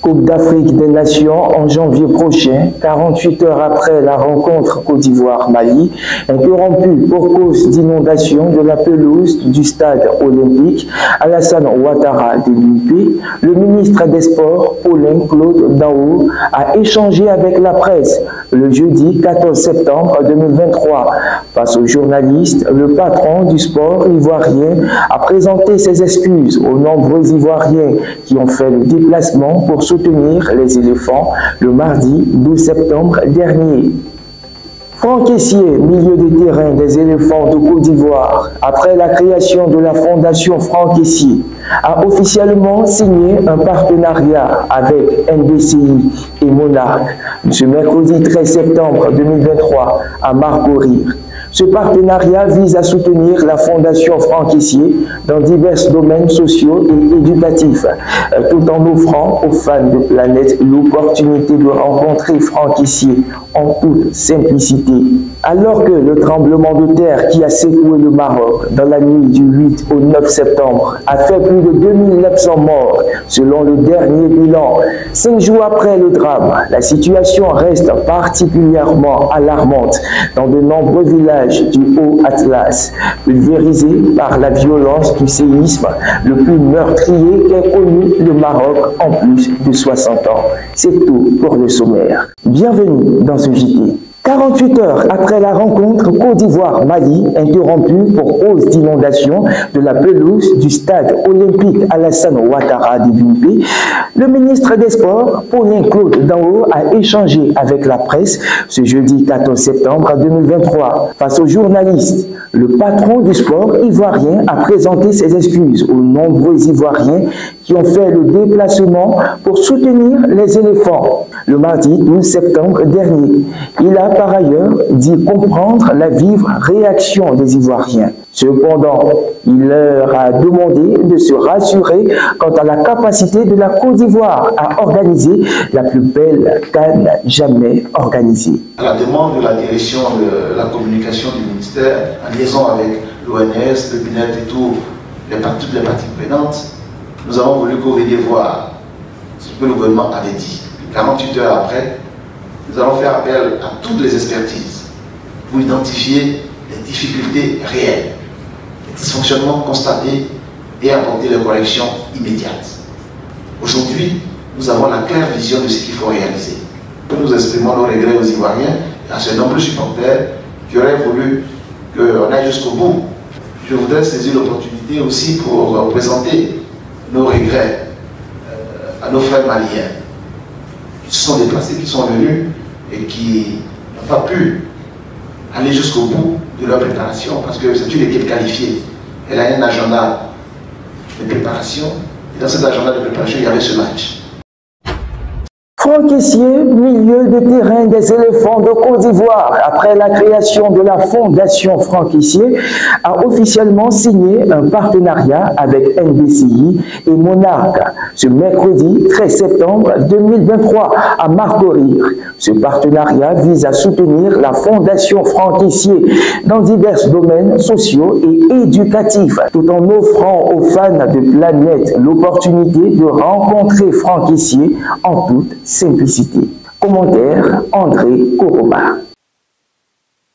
Coupe d'Afrique des Nations en janvier prochain, 48 heures après la rencontre Côte d'Ivoire-Mali, interrompue pour cause d'inondation de la pelouse du stade olympique Alassane Ouattara de l'UP, le ministre des Sports, Paulin Claude Daou, a échangé avec la presse le jeudi 14 septembre 2023. Face aux journalistes, le patron du sport ivoirien a présenté ses excuses aux nombreux Ivoiriens qui ont fait le déplacement pour soutenir les éléphants le mardi 12 septembre dernier. Franck Kessié, milieu de terrain des éléphants de Côte d'Ivoire, après la création de la fondation Franck Kessié, a officiellement signé un partenariat avec NBCI et Monarch ce mercredi 13 septembre 2023 à Marcorir. Ce partenariat vise à soutenir la Fondation Franck Kessié dans divers domaines sociaux et éducatifs, tout en offrant aux fans de Planète l'opportunité de rencontrer Franck Kessié en toute simplicité. Alors que le tremblement de terre qui a secoué le Maroc dans la nuit du 8 au 9 septembre a fait plus de 2900 morts selon le dernier bilan, 5 jours après le drame, la situation reste particulièrement alarmante dans de nombreux villages du Haut-Atlas, pulvérisés par la violence du séisme le plus meurtrier qu'ait connu le Maroc en plus de 60 ans. C'est tout pour le sommaire. Bienvenue dans ce JT. 48 heures après la rencontre Côte d'Ivoire-Mali, interrompue pour cause d'inondation de la pelouse du stade olympique Alassane Ouattara de l'UP, le ministre des Sports, Paulin Claude Daou, a échangé avec la presse ce jeudi 14 septembre 2023. Face aux journalistes, le patron du sport ivoirien a présenté ses excuses aux nombreux Ivoiriens qui ont fait le déplacement pour soutenir les éléphants le mardi 12 septembre dernier. Il a par ailleurs dit comprendre la vive réaction des Ivoiriens. Cependant, il leur a demandé de se rassurer quant à la capacité de la Côte d'Ivoire à organiser la plus belle CAN jamais organisée. À la demande de la direction de la communication du ministère, en liaison avec l'ONS, le BINET et toutes les parties prenantes, nous avons voulu que vous veniez voir ce que le gouvernement avait dit. 48 heures après, nous allons faire appel à toutes les expertises pour identifier les difficultés réelles, les dysfonctionnements constatés et apporter les corrections immédiates. Aujourd'hui, nous avons la claire vision de ce qu'il faut réaliser. Nous exprimons nos regrets aux Ivoiriens et à ce nombreux supporters qui auraient voulu qu'on aille jusqu'au bout. Je voudrais saisir l'opportunité aussi pour présenter nos regrets à nos frères maliens qui se sont déplacés, qui sont venus et qui n'ont pas pu aller jusqu'au bout de leur préparation parce que c'est une équipe qualifiée. Elle a un agenda de préparation et dans cet agenda de préparation, il y avait ce match. Franck Kessié, milieu de terrain des éléphants de Côte d'Ivoire, après la création de la fondation Franck Kessié, a officiellement signé un partenariat avec NBCI et Monarch ce mercredi 13 septembre 2023 à Marcorir. Ce partenariat vise à soutenir la fondation Franck Kessié dans divers domaines sociaux et éducatifs, tout en offrant aux fans de Planète l'opportunité de rencontrer Franck Kessié en toute simplicité. Commentaire André Koroma.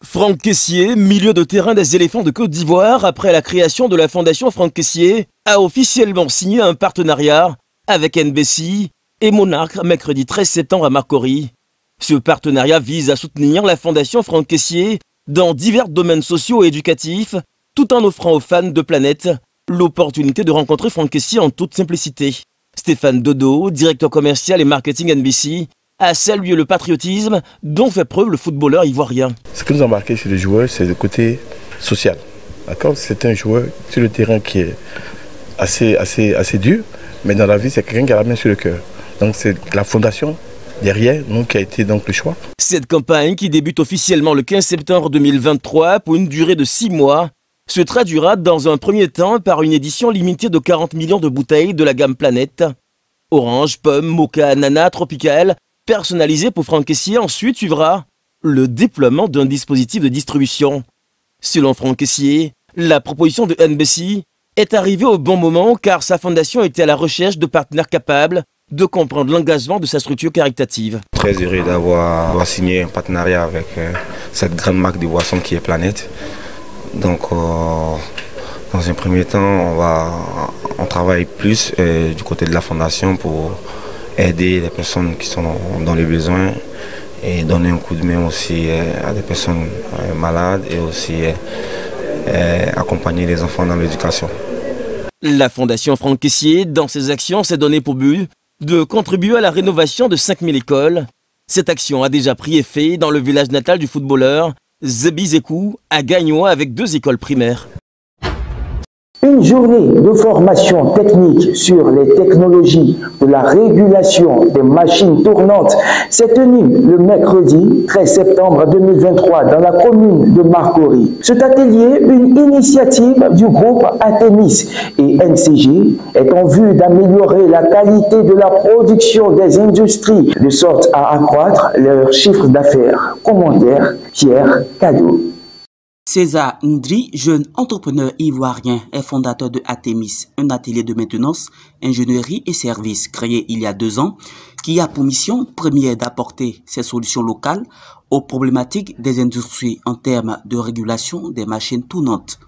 Franck Kessié, milieu de terrain des éléphants de Côte d'Ivoire, après la création de la fondation Franck Kessié, a officiellement signé un partenariat avec NBCI et Monarch mercredi 13 septembre à Marcory. Ce partenariat vise à soutenir la fondation Franck Kessié dans divers domaines sociaux et éducatifs, tout en offrant aux fans de Planète l'opportunité de rencontrer Franck Kessié en toute simplicité. Stéphane Dodo, directeur commercial et marketing NBC, a salué le patriotisme dont fait preuve le footballeur ivoirien. Ce que nous avons marqué chez le joueur, c'est le côté social. C'est un joueur sur le terrain qui est assez dur, mais dans la vie, c'est quelqu'un qui a la main sur le cœur. Donc c'est la fondation derrière nous qui a été donc le choix. Cette campagne, qui débute officiellement le 15 septembre 2023 pour une durée de 6 mois, se traduira dans un premier temps par une édition limitée de 40 millions de bouteilles de la gamme Planète. Orange, pomme, mocha, ananas, tropical, personnalisé pour Franck Kessié. Ensuite suivra le déploiement d'un dispositif de distribution. Selon Franck Kessié, la proposition de NBC est arrivée au bon moment car sa fondation était à la recherche de partenaires capables de comprendre l'engagement de sa structure caritative. Très heureux d'avoir signé un partenariat avec cette grande marque de boissons qui est Planète. Donc, dans un premier temps, on travaille plus du côté de la fondation pour aider les personnes qui sont dans les besoins et donner un coup de main aussi à des personnes malades et aussi accompagner les enfants dans l'éducation. La Fondation Franck Kessié, dans ses actions, s'est donné pour but de contribuer à la rénovation de 5000 écoles. Cette action a déjà pris effet dans le village natal du footballeur Zebi Zekou à Gagnois avec 2 écoles primaires. Une journée de formation technique sur les technologies de la régulation des machines tournantes s'est tenue le mercredi 13 septembre 2023 dans la commune de Marcory. Cet atelier, une initiative du groupe Atemis et NCG, est en vue d'améliorer la qualité de la production des industries de sorte à accroître leur chiffre d'affaires. Commentaire Pierre Cadeau. César Ndri, jeune entrepreneur ivoirien et fondateur de Atemis, un atelier de maintenance, ingénierie et services créé il y a 2 ans, qui a pour mission première d'apporter ses solutions locales aux problématiques des industries en termes de régulation des machines tournantes.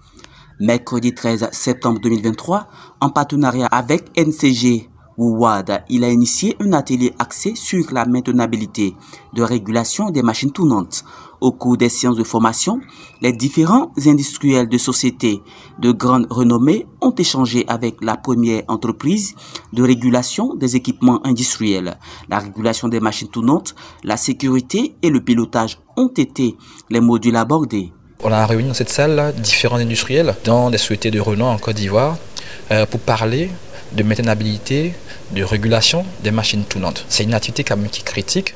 Mercredi 13 septembre 2023, en partenariat avec NCG Wouad, il a initié un atelier axé sur la maintenabilité de régulation des machines tournantes. Au cours des séances de formation, les différents industriels de sociétés de grande renommée ont échangé avec la première entreprise de régulation des équipements industriels. La régulation des machines tournantes, la sécurité et le pilotage ont été les modules abordés. On a réuni dans cette salle différents industriels dans des sociétés de renom en Côte d'Ivoire pour parler de maintenabilité, de régulation des machines tournantes. C'est une activité quand même qui est critique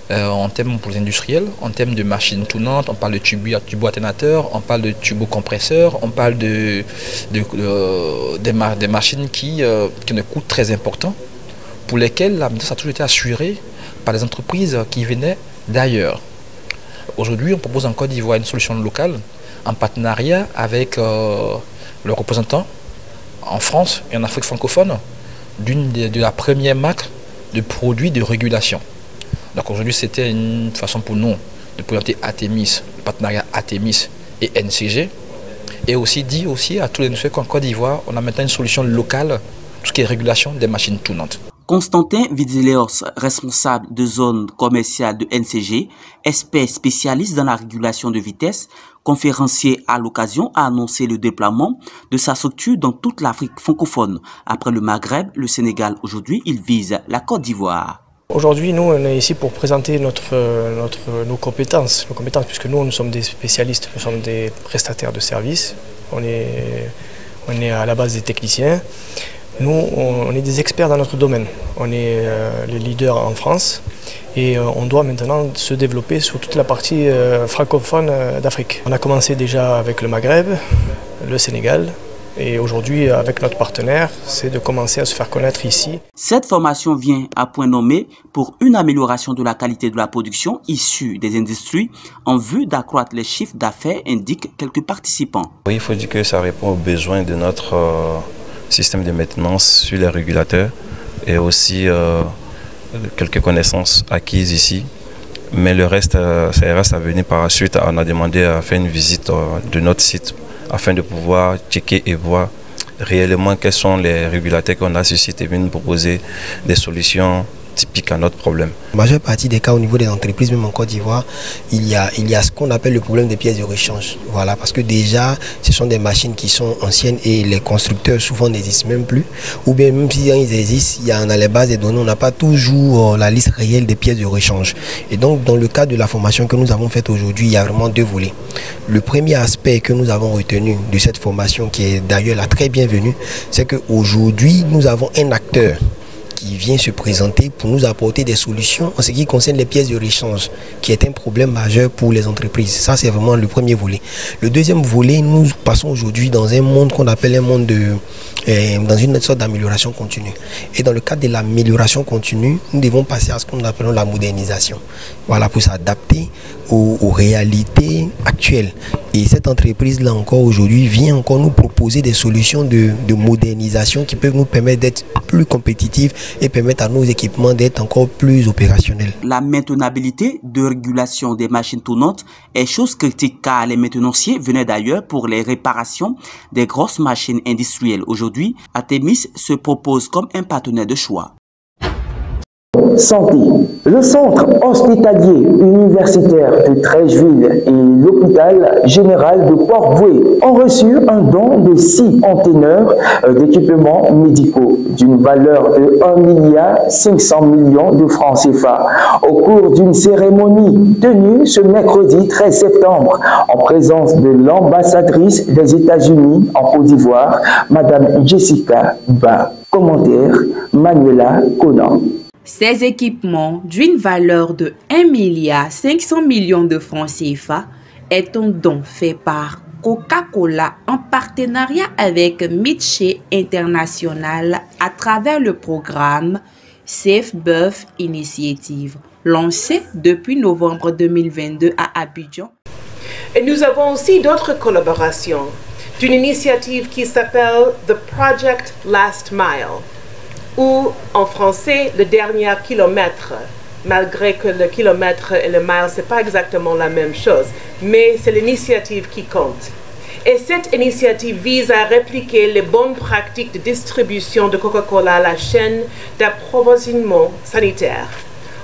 en termes pour les industriels, en termes de machines tournantes. On parle de turbo-atténateurs, on parle de turbo-compresseurs, on parle des machines qui ont un coût très important, pour lesquelles la maintenance a toujours été assurée par des entreprises qui venaient d'ailleurs. Aujourd'hui, on propose en Côte d'Ivoire une solution locale en partenariat avec le représentant en France et en Afrique francophone de la première marque de produits de régulation. Donc aujourd'hui, c'était une façon pour nous de présenter Atemis, le partenariat Atemis et NCG, et aussi dire à tous les industriels qu'en Côte d'Ivoire, on a maintenant une solution locale, tout ce qui est régulation des machines tournantes. Constantin Vidzileos, responsable de zone commerciale de NCG, expert spécialiste dans la régulation de vitesse, conférencier à l'occasion, a annoncé le déploiement de sa structure dans toute l'Afrique francophone. Après le Maghreb, le Sénégal, aujourd'hui, il vise la Côte d'Ivoire. Aujourd'hui, nous, on est ici pour présenter nos compétences, puisque nous sommes des spécialistes, nous sommes des prestataires de services, on est à la base des techniciens. Nous, on est des experts dans notre domaine, on est les leaders en France et on doit maintenant se développer sur toute la partie francophone d'Afrique. On a commencé déjà avec le Maghreb, le Sénégal et aujourd'hui avec notre partenaire, c'est de commencer à se faire connaître ici. Cette formation vient à point nommé pour une amélioration de la qualité de la production issue des industries en vue d'accroître les chiffres d'affaires, indiquent quelques participants. Oui, il faut dire que ça répond aux besoins de notre système de maintenance sur les régulateurs et aussi quelques connaissances acquises ici. Mais le reste, ça reste à venir par la suite. On a demandé à faire une visite de notre site afin de pouvoir checker et voir réellement quels sont les régulateurs qu'on a sur site et venir nous proposer des solutions typiques à notre problème. La majeure partie des cas au niveau des entreprises, même en Côte d'Ivoire, il y a ce qu'on appelle le problème des pièces de rechange. Voilà, parce que déjà, ce sont des machines qui sont anciennes et les constructeurs souvent n'existent même plus. Ou bien même si ils existent, il y a dans les bases des données, on n'a pas toujours la liste réelle des pièces de rechange. Et donc, dans le cadre de la formation que nous avons faite aujourd'hui, il y a vraiment 2 volets. Le premier aspect que nous avons retenu de cette formation, qui est d'ailleurs la très bienvenue, c'est qu'aujourd'hui, nous avons un acteur qui vient se présenter pour nous apporter des solutions en ce qui concerne les pièces de rechange, qui est un problème majeur pour les entreprises. Ça, c'est vraiment le premier volet. Le deuxième volet, nous passons aujourd'hui dans un monde qu'on appelle un monde dans une sorte d'amélioration continue. Et dans le cadre de l'amélioration continue, nous devons passer à ce qu'on appelle la modernisation. Voilà, pour s'adapter aux réalités actuelles. Et cette entreprise-là encore aujourd'hui vient encore nous proposer des solutions de modernisation qui peuvent nous permettre d'être plus compétitifs et permettre à nos équipements d'être encore plus opérationnels. La maintenabilité de régulation des machines tournantes est chose critique car les maintenanciers venaient d'ailleurs pour les réparations des grosses machines industrielles. Aujourd'hui, Atemis se propose comme un partenaire de choix. Santé. Le centre hospitalier universitaire de Trècheville et l'hôpital général de Port-Bouët ont reçu un don de 6 conteneurs d'équipements médicaux d'une valeur de 1,5 milliard de francs CFA au cours d'une cérémonie tenue ce mercredi 13 septembre en présence de l'ambassadrice des États-Unis en Côte d'Ivoire, Madame Jessica Ba. Commentaire, Manuela Conan. Ces équipements d'une valeur de 1,5 milliard de francs CFA est un don fait par Coca-Cola en partenariat avec Mitché International à travers le programme Safe Birth Initiative, lancé depuis novembre 2022 à Abidjan. Et nous avons aussi d'autres collaborations d'une initiative qui s'appelle The Project Last Mile, ou en français, le dernier kilomètre, malgré que le kilomètre et le mile, ce n'est pas exactement la même chose, mais c'est l'initiative qui compte. Et cette initiative vise à répliquer les bonnes pratiques de distribution de Coca-Cola à la chaîne d'approvisionnement sanitaire,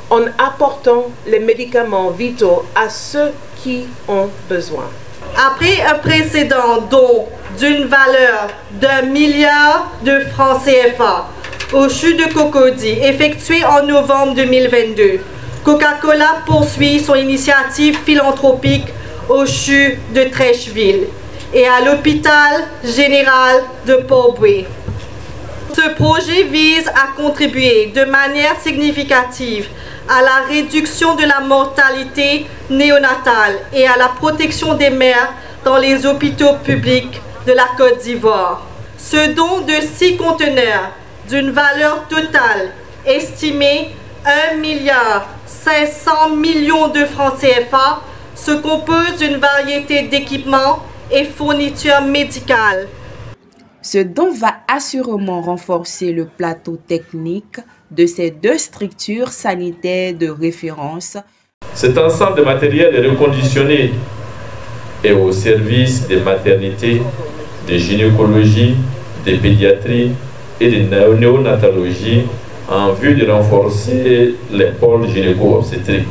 en apportant les médicaments vitaux à ceux qui ont besoin. Après un précédent don d'une valeur d'1 milliard de francs CFA, au CHU de Cocody, effectué en novembre 2022, Coca-Cola poursuit son initiative philanthropique au CHU de Trècheville et à l'hôpital général de Port-Bouët. Ce projet vise à contribuer de manière significative à la réduction de la mortalité néonatale et à la protection des mères dans les hôpitaux publics de la Côte d'Ivoire. Ce don de 6 conteneurs d'une valeur totale estimée 1,5 milliard de francs CFA se compose d'une variété d'équipements et fournitures médicales. Ce don va assurément renforcer le plateau technique de ces 2 structures sanitaires de référence. Cet ensemble de matériel est reconditionné et au service des maternités, de gynécologie, de pédiatrie et de néonatologie en vue de renforcer les pôles gynéco-obstétriques.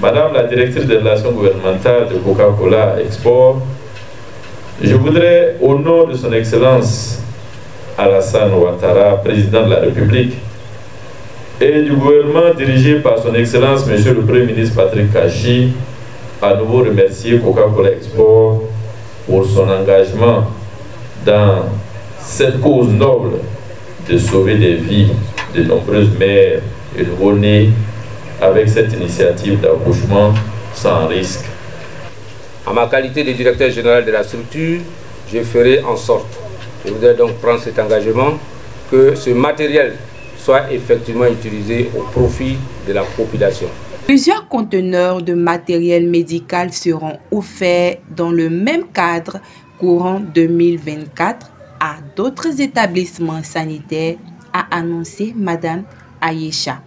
Madame la directrice des relations gouvernementales de Coca-Cola Export, je voudrais, au nom de son Excellence Alassane Ouattara, président de la République, et du gouvernement dirigé par son Excellence Monsieur le Premier ministre Patrick Kachi, à nouveau remercier Coca-Cola Export pour son engagement dans cette cause noble de sauver des vies de nombreuses mères et nouveau-nés avec cette initiative d'accouchement sans risque. En ma qualité de directeur général de la structure, je ferai en sorte, je voudrais donc prendre cet engagement, que ce matériel soit effectivement utilisé au profit de la population. Plusieurs conteneurs de matériel médical seront offerts dans le même cadre courant 2024 à d'autres établissements sanitaires, a annoncé Madame Aïcha.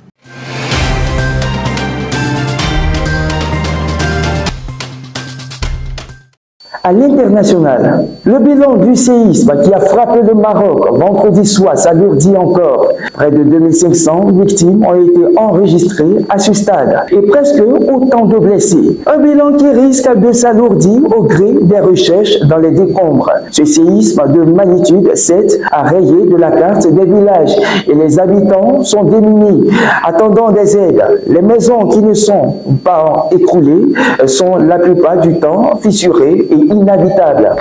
À l'international, le bilan du séisme qui a frappé le Maroc vendredi soir s'alourdit encore. Près de 2500 victimes ont été enregistrées à ce stade et presque autant de blessés. Un bilan qui risque de s'alourdir au gré des recherches dans les décombres. Ce séisme de magnitude 7 a rayé de la carte des villages et les habitants sont démunis, attendant des aides. Les maisons qui ne sont pas écroulées sont la plupart du temps fissurées et inhabitables.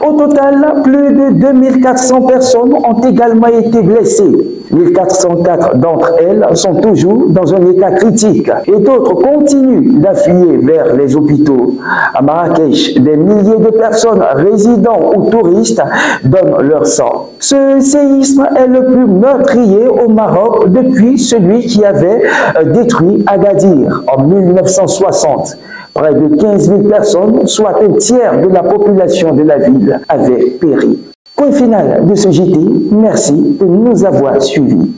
Au total, plus de 2400 personnes ont également été blessées. 1404 d'entre elles sont toujours dans un état critique et d'autres continuent d'affluer vers les hôpitaux. À Marrakech, des milliers de personnes, résidents ou touristes, donnent leur sang. Ce séisme est le plus meurtrier au Maroc depuis celui qui avait détruit Agadir en 1960. Près de 15 000 personnes, soit un tiers de la population de la ville, avaient péri. Point final de ce JT, merci de nous avoir suivis.